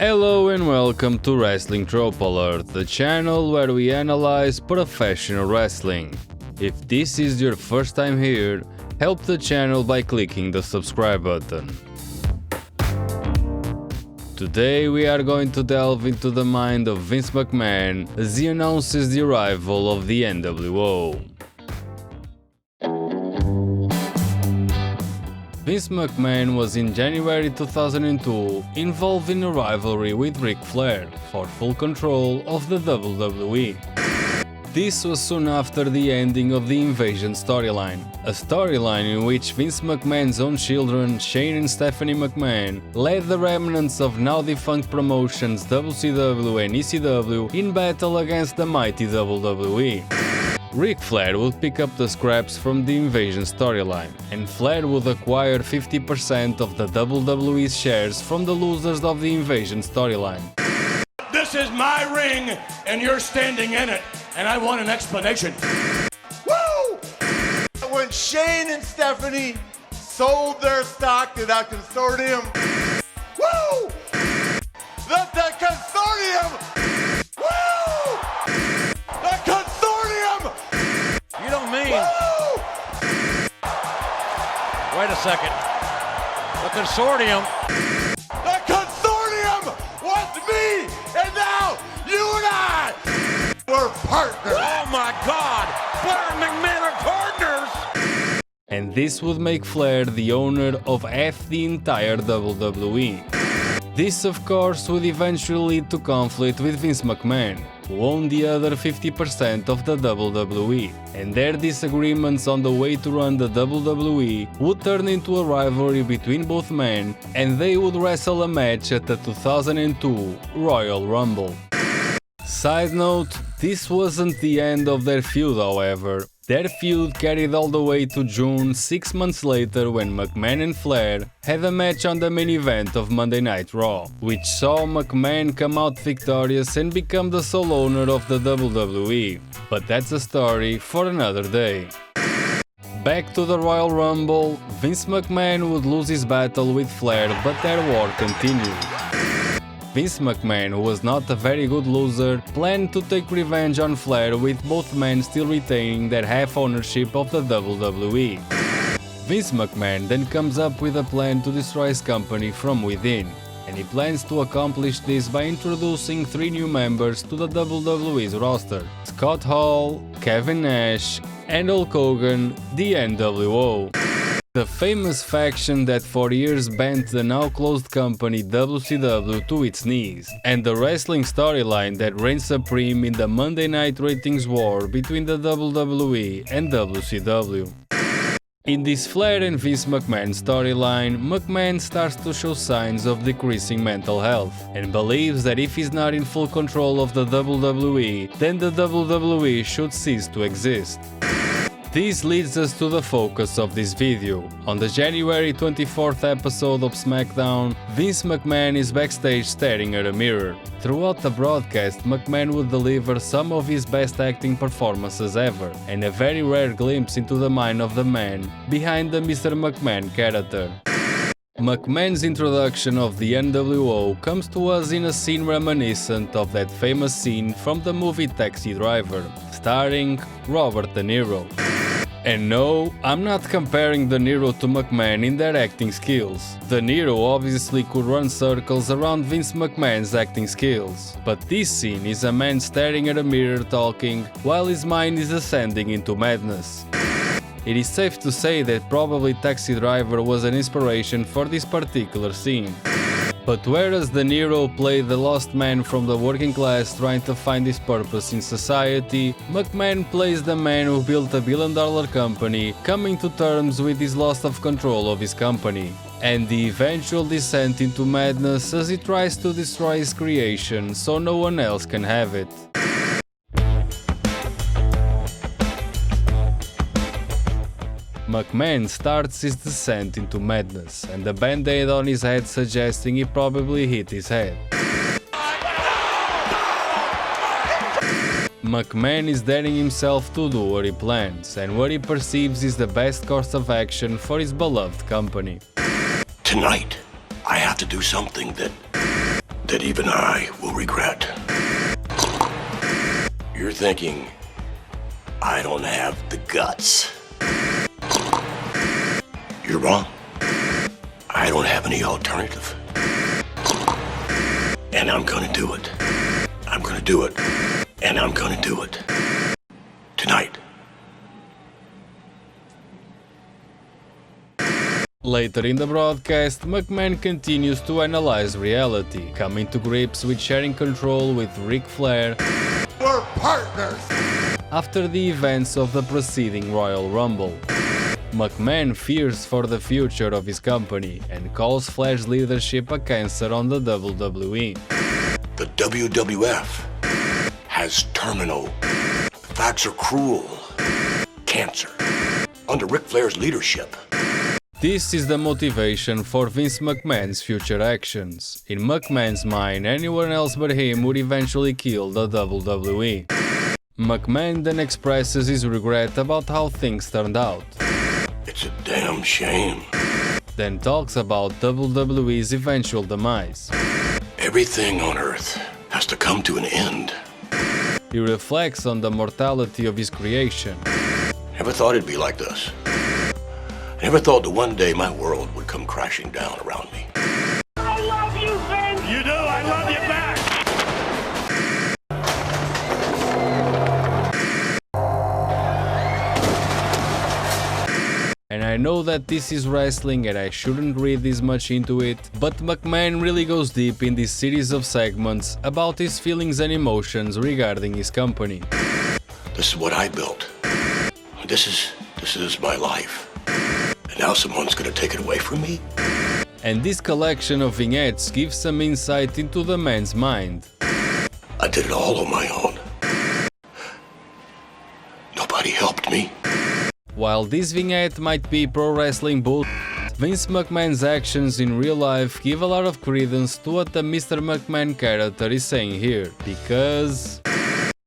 Hello and welcome to Wrestling Trope Alert, the channel where we analyze professional wrestling. If this is your first time here, help the channel by clicking the subscribe button. Today we are going to delve into the mind of Vince McMahon as he announces the arrival of the NWO. Vince McMahon was in January 2002 involved in a rivalry with Ric Flair for full control of the WWE. This was soon after the ending of the Invasion storyline, a storyline in which Vince McMahon's own children, Shane and Stephanie McMahon, led the remnants of now defunct promotions WCW and ECW in battle against the mighty WWE. Ric Flair would pick up the scraps from the Invasion storyline, and Flair would acquire 50% of the WWE's shares from the losers of the Invasion storyline. This is my ring, and you're standing in it, and I want an explanation. Woo! When Shane and Stephanie sold their stock to that consortium, woo! The consortium! Woo! The consortium! You don't mean... Woo! Wait a second. The consortium... The consortium was me, and now you and I, we're partners. Oh my God! Flair and McMahon are partners! And this would make Flair the owner of half the entire WWE. This of course would eventually lead to conflict with Vince McMahon, who owned the other 50% of the WWE, and their disagreements on the way to run the WWE would turn into a rivalry between both men, and they would wrestle a match at the 2002 Royal Rumble. Side note, this wasn't the end of their feud however. Their feud carried all the way to June 6 months later when McMahon and Flair had a match on the main event of Monday Night Raw, which saw McMahon come out victorious and become the sole owner of the WWE. But that's a story for another day. Back to the Royal Rumble, Vince McMahon would lose his battle with Flair, but their war continued. Vince McMahon, who was not a very good loser, planned to take revenge on Flair with both men still retaining their half ownership of the WWE. Vince McMahon then comes up with a plan to destroy his company from within, and he plans to accomplish this by introducing 3 new members to the WWE's roster: Scott Hall, Kevin Nash, and Hulk Hogan, the NWO. The famous faction that for years bent the now closed company WCW to its knees, and the wrestling storyline that reigned supreme in the Monday Night Ratings war between the WWE and WCW. In this Flair and Vince McMahon storyline, McMahon starts to show signs of decreasing mental health, and believes that if he's not in full control of the WWE, then the WWE should cease to exist. This leads us to the focus of this video. On the January 24th episode of SmackDown, Vince McMahon is backstage staring at a mirror. Throughout the broadcast, McMahon would deliver some of his best acting performances ever, and a very rare glimpse into the mind of the man behind the Mr. McMahon character. McMahon's introduction of the NWO comes to us in a scene reminiscent of that famous scene from the movie Taxi Driver, starring Robert De Niro. And no, I'm not comparing De Niro to McMahon in their acting skills. De Niro obviously could run circles around Vince McMahon's acting skills, but this scene is a man staring at a mirror talking while his mind is ascending into madness. It is safe to say that probably Taxi Driver was an inspiration for this particular scene. But whereas De Niro played the lost man from the working class trying to find his purpose in society, McMahon plays the man who built a billion-dollar company, coming to terms with his loss of control of his company, and the eventual descent into madness as he tries to destroy his creation so no one else can have it. McMahon starts his descent into madness, and the band-aid on his head suggesting he probably hit his head. McMahon is daring himself to do what he plans, and what he perceives is the best course of action for his beloved company. Tonight, I have to do something that that even I will regret. You're thinking, I don't have the guts. You're wrong. I don't have any alternative. And I'm gonna do it. I'm gonna do it. And I'm gonna do it. Tonight. Later in the broadcast, McMahon continues to analyze reality, coming to grips with sharing control with Ric Flair We're partners. after the events of the preceding Royal Rumble. McMahon fears for the future of his company and calls Flair's leadership a cancer on the WWE. The WWF has terminal. The facts are cruel. Cancer. Under Ric Flair's leadership. This is the motivation for Vince McMahon's future actions. In McMahon's mind, anyone else but him would eventually kill the WWE. McMahon then expresses his regret about how things turned out. It's a damn shame. Then talks about WWE's eventual demise. Everything on Earth has to come to an end. He reflects on the mortality of his creation. Never thought it'd be like this. I never thought that one day my world would come crashing down around me. I love you, Vince! You do, I love you back! And I know that this is wrestling and I shouldn't read this much into it, but McMahon really goes deep in this series of segments about his feelings and emotions regarding his company. This is what I built. This is my life. And now someone's gonna take it away from me? And this collection of vignettes gives some insight into the man's mind. I did it all on my own. Nobody helped me. While this vignette might be pro wrestling bull, Vince McMahon's actions in real life give a lot of credence to what the Mr. McMahon character is saying here, because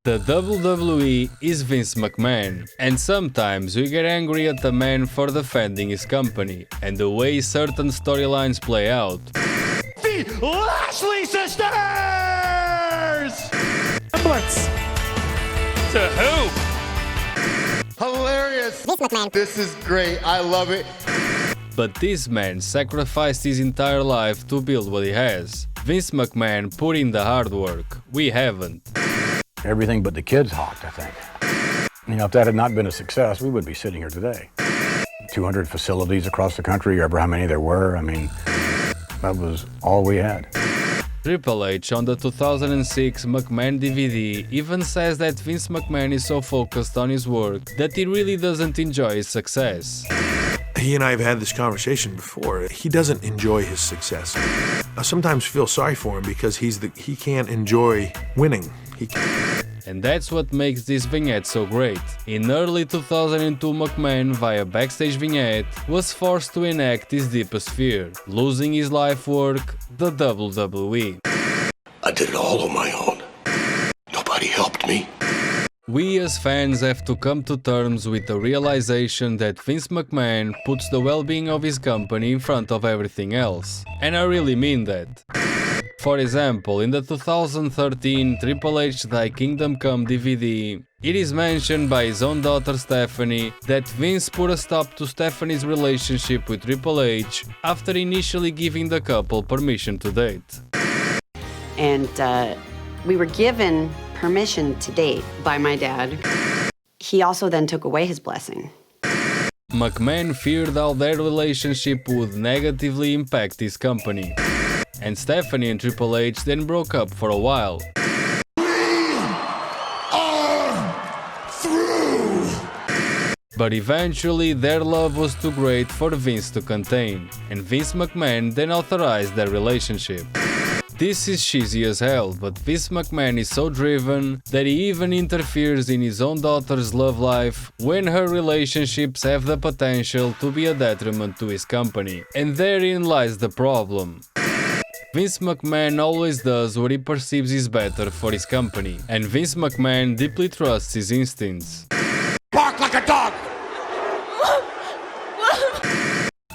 the WWE is Vince McMahon, and sometimes we get angry at the man for defending his company and the way certain storylines play out. The Lashley sisters! Blitz. To who? Hilarious. This is great. I love it. But this man sacrificed his entire life to build what he has. Vince McMahon put in the hard work. We haven't. Everything but the kids hawked, I think. You know, if that had not been a success, we wouldn't be sitting here today. 200 facilities across the country, ever how many there were, I mean, that was all we had. Triple H on the 2006 McMahon DVD even says that Vince McMahon is so focused on his work that he really doesn't enjoy his success. He and I have had this conversation before. He doesn't enjoy his success. I sometimes feel sorry for him because he can't enjoy winning. And that's what makes this vignette so great. In early 2002, McMahon, via backstage vignette, was forced to enact his deepest fear, losing his life work, the WWE. I did it all on my own. Nobody helped me. We as fans have to come to terms with the realization that Vince McMahon puts the well-being of his company in front of everything else. And I really mean that. For example, in the 2013 Triple H Thy Kingdom Come DVD, it is mentioned by his own daughter Stephanie that Vince put a stop to Stephanie's relationship with Triple H after initially giving the couple permission to date. And we were given permission to date by my dad. He also then took away his blessing. McMahon feared how their relationship would negatively impact his company. And Stephanie and Triple H then broke up for a while. But eventually their love was too great for Vince to contain, and Vince McMahon then authorized their relationship. This is cheesy as hell, but Vince McMahon is so driven that he even interferes in his own daughter's love life when her relationships have the potential to be a detriment to his company. And therein lies the problem. Vince McMahon always does what he perceives is better for his company, and Vince McMahon deeply trusts his instincts. Bark like a dog.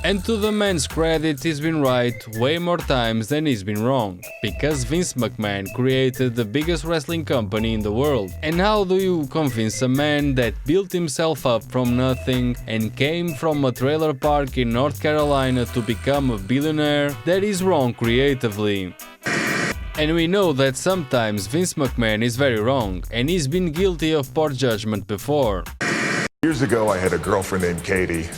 And to the man's credit, he's been right way more times than he's been wrong, because Vince McMahon created the biggest wrestling company in the world. And how do you convince a man that built himself up from nothing and came from a trailer park in North Carolina to become a billionaire that is wrong creatively? And we know that sometimes Vince McMahon is very wrong, and he's been guilty of poor judgment before. Years ago, I had a girlfriend named Katie.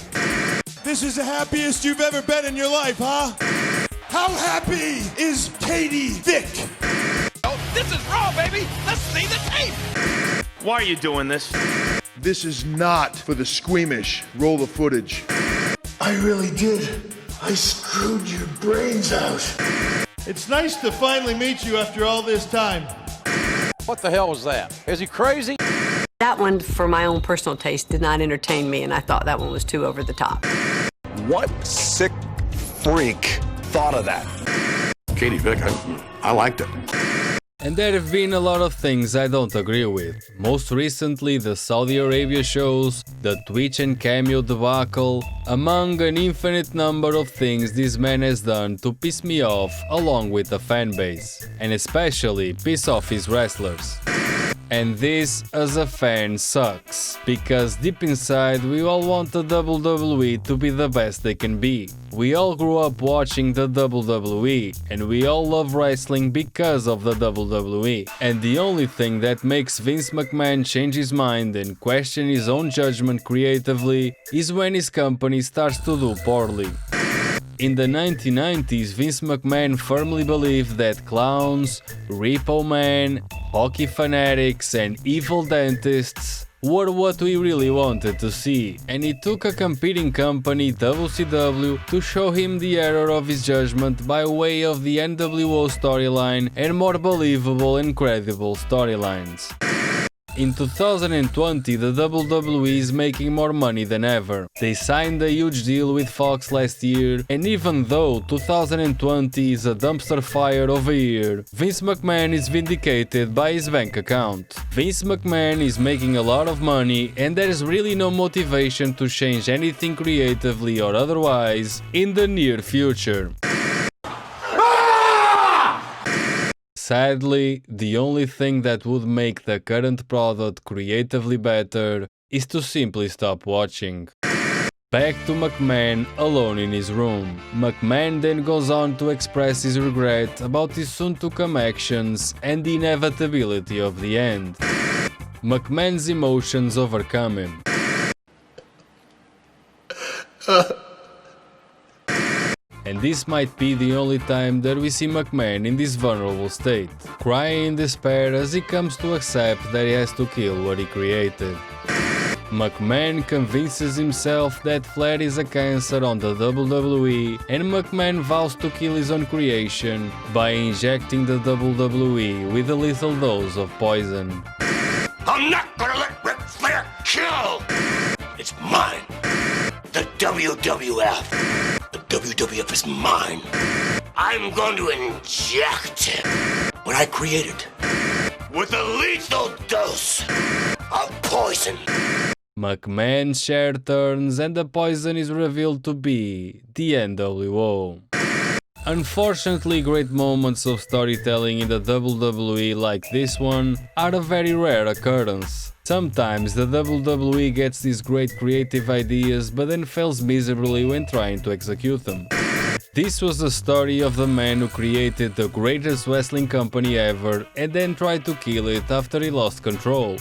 This is the happiest you've ever been in your life, huh? How happy is Katie Vick? Oh, this is raw, baby. Let's see the tape. Why are you doing this? This is not for the squeamish. Roll the footage. I really did. I screwed your brains out. It's nice to finally meet you after all this time. What the hell was that? Is he crazy? That one, for my own personal taste, did not entertain me, and I thought that one was too over the top. What sick freak thought of that? Katie Vick, I liked it. And there have been a lot of things I don't agree with. Most recently the Saudi Arabia shows, the Twitch and Cameo debacle, among an infinite number of things this man has done to piss me off along with the fanbase, and especially piss off his wrestlers. And this, as a fan, sucks, because deep inside we all want the WWE to be the best they can be. We all grew up watching the WWE, and we all love wrestling because of the WWE. And the only thing that makes Vince McMahon change his mind and question his own judgment creatively is when his company starts to do poorly. In the 1990s, Vince McMahon firmly believed that clowns, Repo Man, hockey fanatics and evil dentists were what we really wanted to see, and he took a competing company, WCW, to show him the error of his judgment by way of the NWO storyline and more believable and credible storylines. In 2020, the WWE is making more money than ever. They signed a huge deal with Fox last year, and even though 2020 is a dumpster fire of a year, Vince McMahon is vindicated by his bank account. Vince McMahon is making a lot of money, and there is really no motivation to change anything creatively or otherwise in the near future. Sadly, the only thing that would make the current product creatively better is to simply stop watching. Back to McMahon alone in his room. McMahon then goes on to express his regret about his soon-to-come actions and the inevitability of the end. McMahon's emotions overcome him. And this might be the only time that we see McMahon in this vulnerable state, crying in despair as he comes to accept that he has to kill what he created. McMahon convinces himself that Flair is a cancer on the WWE, and McMahon vows to kill his own creation by injecting the WWE with a lethal dose of poison. I'm not gonna let Ric Flair kill! It's mine. The WWF. The WWF is mine. I'm going to inject what I created with a lethal dose of poison. McMahon's chair turns and the poison is revealed to be the NWO. Unfortunately, great moments of storytelling in the WWE like this one are a very rare occurrence. Sometimes the WWE gets these great creative ideas but then fails miserably when trying to execute them. This was the story of the man who created the greatest wrestling company ever and then tried to kill it after he lost control.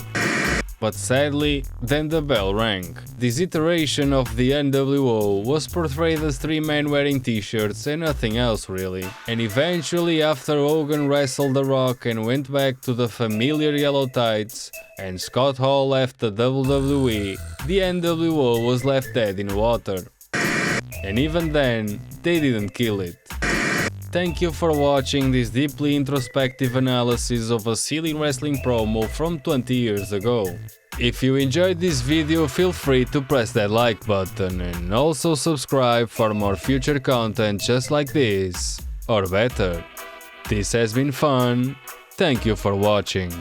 But sadly, then the bell rang. This iteration of the NWO was portrayed as three men wearing t-shirts and nothing else really. And eventually, after Hogan wrestled The Rock and went back to the familiar yellow tights, and Scott Hall left the WWE, the NWO was left dead in water. And even then, they didn't kill it. Thank you for watching this deeply introspective analysis of a silly wrestling promo from 20 years ago. If you enjoyed this video, feel free to press that like button and also subscribe for more future content just like this, or better. This has been fun, thank you for watching.